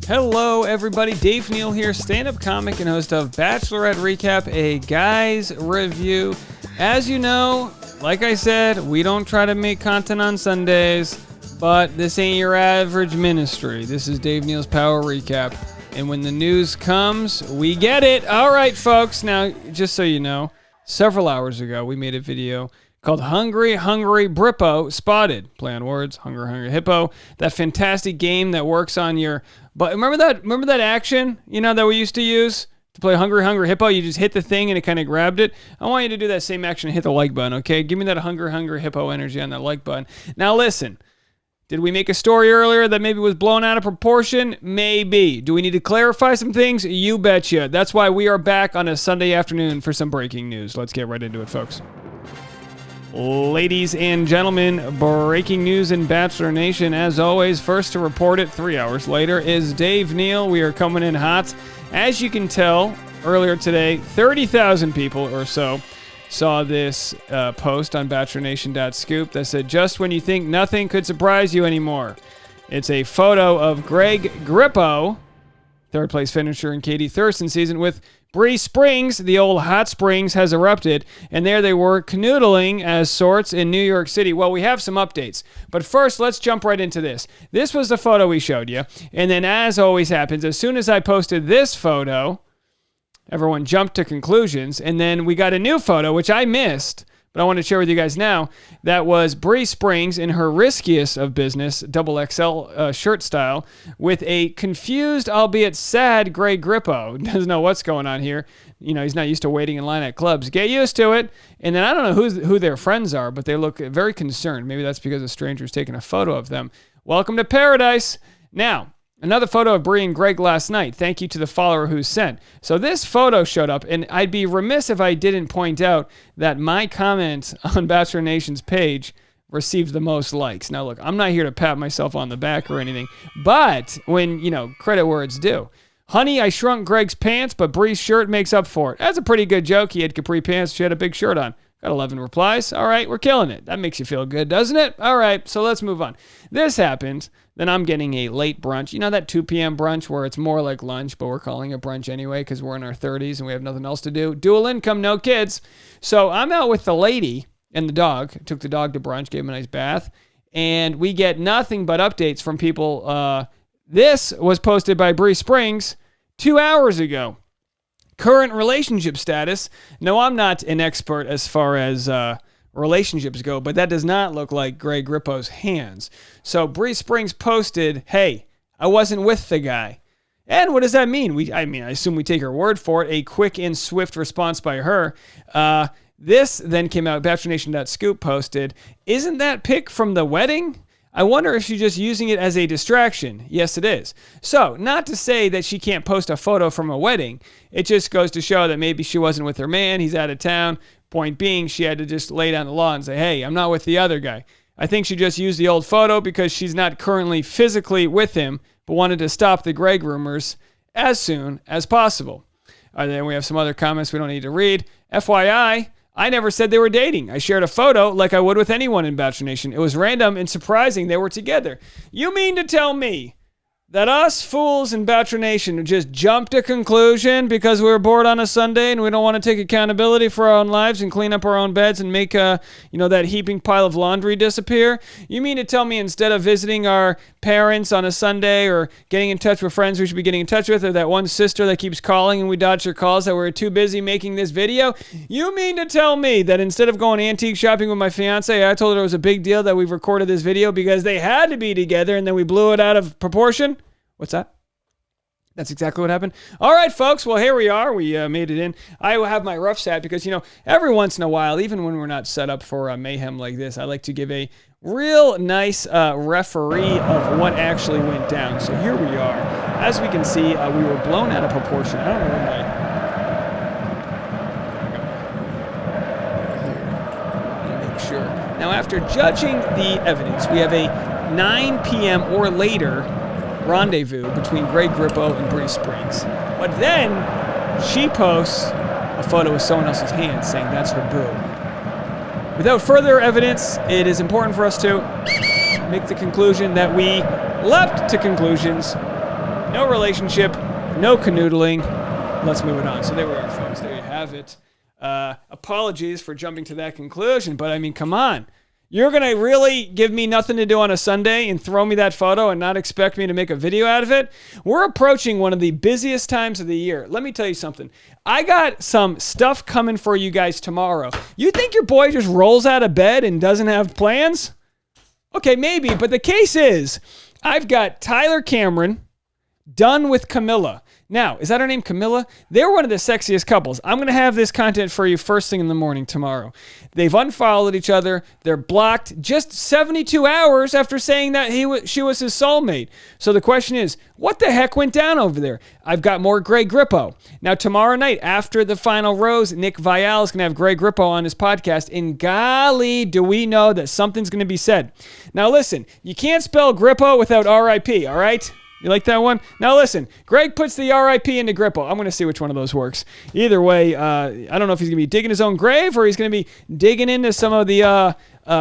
Hello, everybody. Dave Neal here, stand-up comic and host of Bachelorette RECAP, a guy's review. As you know, like I said, we don't try to make content on Sundays, but this ain't your average ministry. This is Dave Neal's Power Recap. And when the news comes, we get it. All right, folks. Now, just so you know, several hours ago, we made a video called Hungry Grippo Spotted. Play on words, Hungry Hippo. That fantastic game that works on your... But remember that action, that we used to use to play Hungry Hippo? You just hit the thing and it kind of grabbed it. I want you to do that same action and hit the like button, okay? Give me that Hungry Hippo energy on that like button. Now listen, did we make a story earlier that maybe was blown out of proportion? Maybe. Do we need to clarify some things? You betcha. That's why we are back on a Sunday afternoon for some breaking news. Let's get right into it, folks. Ladies and gentlemen, breaking news in Bachelor Nation. As always, first to report it 3 hours later is Dave Neal. We are coming in hot. As you can tell, earlier today, 30,000 people or so saw this post on BachelorNation.scoop that said, just when you think nothing could surprise you anymore. It's a photo of Greg Grippo, third place finisher in Katie Thurston season, with Bree Springs. The old hot springs has erupted, and there they were canoodling as sorts in New York City. Well, we have some updates, but first let's jump right into this. This was the photo we showed you, and then as always happens, as soon as I posted this photo, everyone jumped to conclusions, and then we got a new photo, which I missed, but I want to share with you guys now. That was Bree Springs in her riskiest of business, double XL shirt style, with a confused, albeit sad, Greg Grippo. Doesn't know what's going on here. He's not used to waiting in line at clubs. Get used to it. And then I don't know who their friends are, but they look very concerned. Maybe that's because a stranger's taking a photo of them. Welcome to paradise. Now, another photo of Bree and Greg last night. Thank you to the follower who sent. So this photo showed up, and I'd be remiss if I didn't point out that my comment on Bachelor Nation's page received the most likes. Now, look, I'm not here to pat myself on the back or anything, but when, credit where it's due. Honey, I shrunk Greg's pants, but Bree's shirt makes up for it. That's a pretty good joke. He had capri pants. She had a big shirt on. Got 11 replies. All right, we're killing it. That makes you feel good, doesn't it? All right, so let's move on. This happened. Then I'm getting a late brunch. That 2 p.m. brunch where it's more like lunch, but we're calling it brunch anyway because we're in our 30s and we have nothing else to do. Dual income, no kids. So I'm out with the lady and the dog. Took the dog to brunch, gave him a nice bath, and we get nothing but updates from people. This was posted by Bree Springs 2 hours ago. Current relationship status. No, I'm not an expert as far as relationships go, but that does not look like Greg Grippo's hands. So Bree Springs posted, hey, I wasn't with the guy. And what does that mean? I assume we take her word for it. A quick and swift response by her. This then came out, BachelorNation.scoop posted, isn't that pic from the wedding? I wonder if she's just using it as a distraction. Yes, it is. So, not to say that she can't post a photo from a wedding. It just goes to show that maybe she wasn't with her man. He's out of town. Point being, she had to just lay down the law and say, hey, I'm not with the other guy. I think she just used the old photo because she's not currently physically with him, but wanted to stop the Greg rumors as soon as possible. Then we have some other comments we don't need to read. FYI, I never said they were dating. I shared a photo like I would with anyone in Bachelor Nation. It was random and surprising they were together. You mean to tell me that us fools in Bachelor Nation just jumped to conclusion because we were bored on a Sunday and we don't want to take accountability for our own lives and clean up our own beds and make that heaping pile of laundry disappear? You mean to tell me instead of visiting our parents on a Sunday or getting in touch with friends we should be getting in touch with, or that one sister that keeps calling and we dodge her calls, that we're too busy making this video? You mean to tell me that instead of going antique shopping with my fiance, I told her it was a big deal that we've recorded this video because they had to be together and then we blew it out of proportion? What's that? That's exactly what happened. All right, folks. Well, here we are. We made it in. I have my rough hat because, every once in a while, even when we're not set up for mayhem like this, I like to give a real nice referee of what actually went down. So here we are. As we can see, we were blown out of proportion. I don't know where my... Make sure. Now, after judging the evidence, we have a 9 p.m. or later rendezvous between Greg Grippo and Bree Springs. But then she posts a photo with someone else's hand saying that's her boo. Without further evidence, it is important for us to make the conclusion that we leapt to conclusions No relationship, no canoodling. Let's move it on. So there we are, folks. There you have it. Apologies for jumping to that conclusion, but I mean, come on. You're going to really give me nothing to do on a Sunday and throw me that photo and not expect me to make a video out of it? We're approaching one of the busiest times of the year. Let me tell you something. I got some stuff coming for you guys tomorrow. You think your boy just rolls out of bed and doesn't have plans? Okay, maybe, but the case is, I've got Tyler Cameron done with Camilla. Now, is that her name, Camilla? They're one of the sexiest couples. I'm going to have this content for you first thing in the morning tomorrow. They've unfollowed each other. They're blocked just 72 hours after saying that she was his soulmate. So the question is, what the heck went down over there? I've got more Greg Grippo. Now, tomorrow night, after the final rose, Nick Vial is going to have Greg Grippo on his podcast. And golly, do we know that something's going to be said. Now, listen, you can't spell Grippo without R.I.P., all right? You like that one? Now listen, Greg puts the R.I.P. into Grippo. I'm going to see which one of those works. Either way, I don't know if he's going to be digging his own grave or he's going to be digging into some of the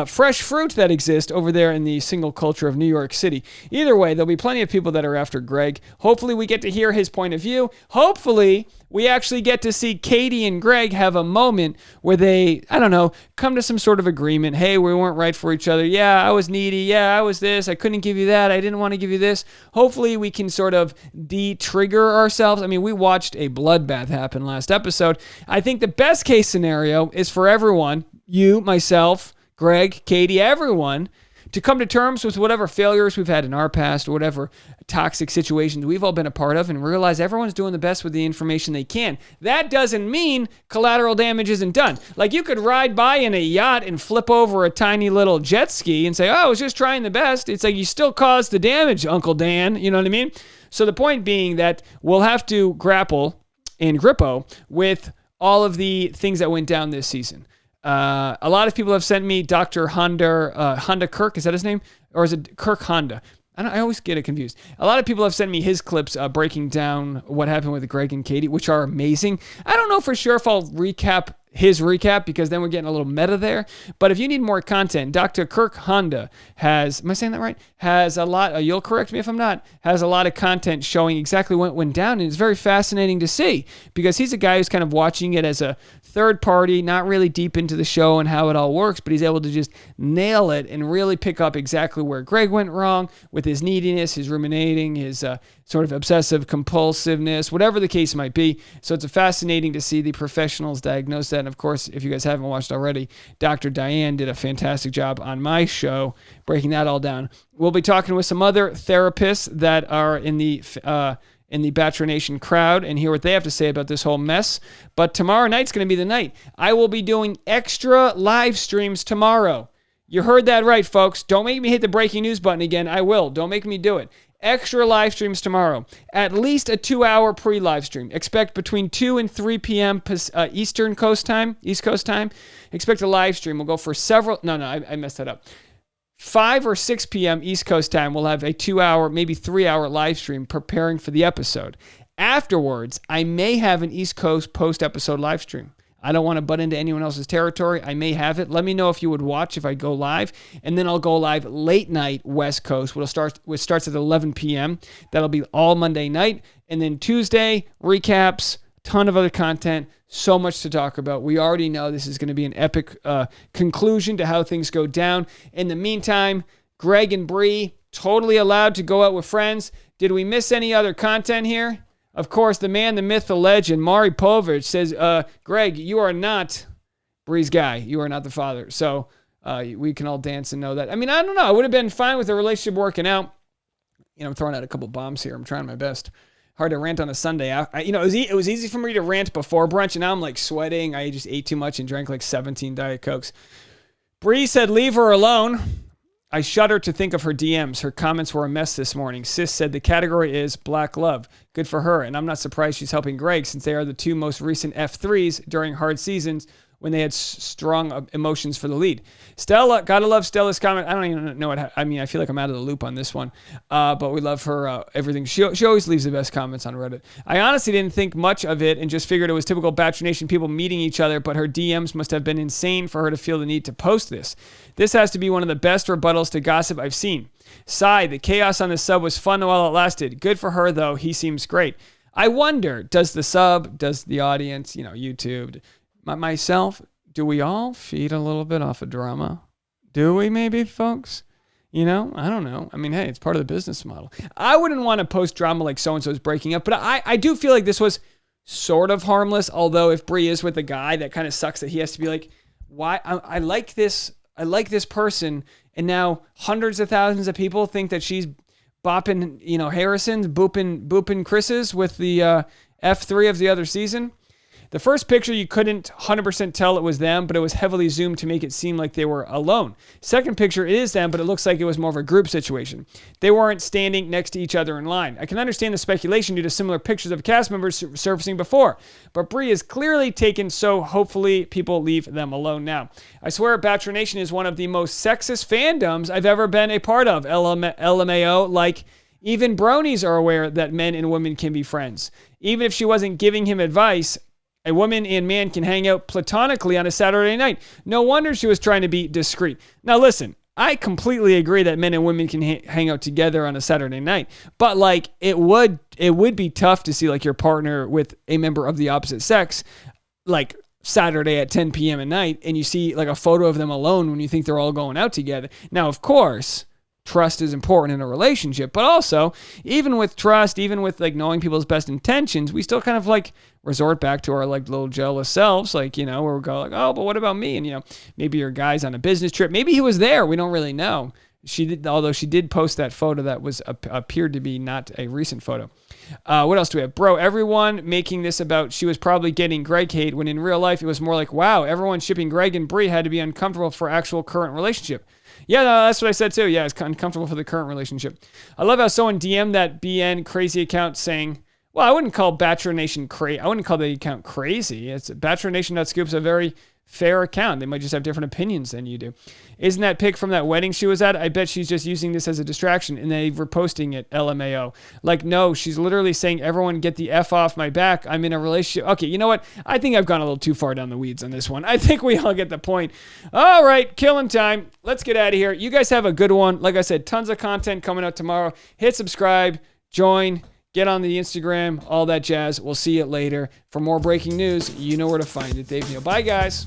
fresh fruit that exist over there in the single culture of New York City. Either way, there'll be plenty of people that are after Greg. Hopefully we get to hear his point of view. Hopefully we actually get to see Katie and Greg have a moment where they, I don't know, come to some sort of agreement. Hey, we weren't right for each other. Yeah, I was needy. Yeah, I was this. I couldn't give you that. I didn't want to give you this. Hopefully we can sort of de-trigger ourselves. I mean, we watched a bloodbath happen last episode. I think the best case scenario is for everyone, you, myself, Greg, Katie, everyone, to come to terms with whatever failures we've had in our past or whatever toxic situations we've all been a part of and realize everyone's doing the best with the information they can. That doesn't mean collateral damage isn't done. Like you could ride by in a yacht and flip over a tiny little jet ski and say, oh, I was just trying the best. It's like you still caused the damage, Uncle Dan. You know what I mean? So the point being that we'll have to grapple in Grippo with all of the things that went down this season. A lot of people have sent me Dr. Honda Kirk. Is that his name? Or is it Kirk Honda? I always get it confused. A lot of people have sent me his clips breaking down what happened with Greg and Katie, which are amazing. I don't know for sure if I'll recap his recap because then we're getting a little meta there. But if you need more content, Dr. Kirk Honda has, am I saying that right? Has a lot, you'll correct me if I'm not, has a lot of content showing exactly what went down. And it's very fascinating to see because he's a guy who's kind of watching it as a third party, not really deep into the show and how it all works, but he's able to just nail it and really pick up exactly where Greg went wrong with his neediness, his ruminating, his sort of obsessive compulsiveness, whatever the case might be. So it's fascinating to see the professionals diagnose that. And of course, if you guys haven't watched already, Dr. Diane did a fantastic job on my show breaking that all down. We'll be talking with some other therapists that are in the Bachelor Nation crowd and hear what they have to say about this whole mess. But tomorrow night's going to be the night. I will be doing extra live streams tomorrow. You heard that right, folks. Don't make me hit the breaking news button again. I will. Don't make me do it. Extra live streams tomorrow. At least a 2-hour pre-live stream. Expect between 2 and 3 p.m. East Coast time. Expect a live stream. We'll go for several. I messed that up. 5 or 6 p.m. East Coast time, we'll have a 2-hour, maybe 3-hour live stream preparing for the episode. Afterwards, I may have an East Coast post-episode live stream. I don't want to butt into anyone else's territory. I may have it. Let me know if you would watch if I go live. And then I'll go live late night West Coast, which starts at 11 p.m. That'll be all Monday night. And then Tuesday, recaps, ton of other content, so much to talk about. We already know this is going to be an epic conclusion to how things go down. In the meantime, Greg and Bree, totally allowed to go out with friends. Did we miss any other content here? Of course, the man, the myth, the legend, Maury Povich says, Greg, you are not Bree's guy. You are not the father. So we can all dance and know that. I mean, I don't know. I would have been fine with the relationship working out. I'm throwing out a couple bombs here. I'm trying my best. Hard to rant on a Sunday. It was easy for me to rant before brunch, and now I'm like sweating. I just ate too much and drank like 17 Diet Cokes. Bree said, leave her alone. I shudder to think of her DMs. Her comments were a mess this morning. Sis said the category is black love. Good for her. And I'm not surprised she's helping Greg since they are the two most recent F3s during hard seasons when they had strong emotions for the lead. Stella, gotta love Stella's comment. I don't even know what, I feel like I'm out of the loop on this one, but we love her, everything. She always leaves the best comments on Reddit. I honestly didn't think much of it and just figured it was typical Bachelor Nation people meeting each other, but her DMs must have been insane for her to feel the need to post this. This has to be one of the best rebuttals to gossip I've seen. Sigh, the chaos on the sub was fun while it lasted. Good for her, though. He seems great. I wonder, does the sub, does the audience, YouTube, myself, do we all feed a little bit off of drama? Do we maybe, folks? I don't know. Hey, it's part of the business model. I wouldn't want to post drama like so-and-so's breaking up, but I do feel like this was sort of harmless, although if Bree is with a guy, that kind of sucks that he has to be like, why? I like this person, and now hundreds of thousands of people think that she's bopping, Harrison's, booping Chris's with the F3 of the other season. The first picture, you couldn't 100% tell it was them, but it was heavily zoomed to make it seem like they were alone. Second picture, it is them, but it looks like it was more of a group situation. They weren't standing next to each other in line. I can understand the speculation due to similar pictures of cast members surfacing before, but Bree is clearly taken, so hopefully people leave them alone now. I swear Bachelor Nation is one of the most sexist fandoms I've ever been a part of. LMAO, like, even bronies are aware that men and women can be friends. Even if she wasn't giving him advice, a woman and man can hang out platonically on a Saturday night. No wonder she was trying to be discreet. Now listen, I completely agree that men and women can hang out together on a Saturday night, but like it would be tough to see like your partner with a member of the opposite sex, like Saturday at 10 p.m. at night, and you see like a photo of them alone when you think they're all going out together. Now, of course, trust is important in a relationship, but also even with trust, even with like knowing people's best intentions, we still kind of like resort back to our like little jealous selves, like, where we go like, oh, but what about me? And, maybe your guy's on a business trip. Maybe he was there. We don't really know. Although she did post that photo that was appeared to be not a recent photo. What else do we have? Bro, everyone making this about she was probably getting Greg hate when in real life it was more like, wow, everyone shipping Greg and Bree had to be uncomfortable for actual current relationship. Yeah, no, that's what I said too. Yeah, it's uncomfortable for the current relationship. I love how someone DM'd that BN crazy account saying, well, I wouldn't call Bachelor Nation crazy. I wouldn't call the account crazy. It's BachelorNation.scoop's a very fair account. They might just have different opinions than you do. Isn't that pic from that wedding she was at? I bet she's just using this as a distraction and they were posting it, LMAO. Like, no, she's literally saying, everyone get the F off my back. I'm in a relationship. Okay, you know what? I think I've gone a little too far down the weeds on this one. I think we all get the point. All right, killing time. Let's get out of here. You guys have a good one. Like I said, tons of content coming out tomorrow. Hit subscribe, join, get on the Instagram, all that jazz. We'll see you later. For more breaking news, you know where to find it. Dave Neal. Bye, guys.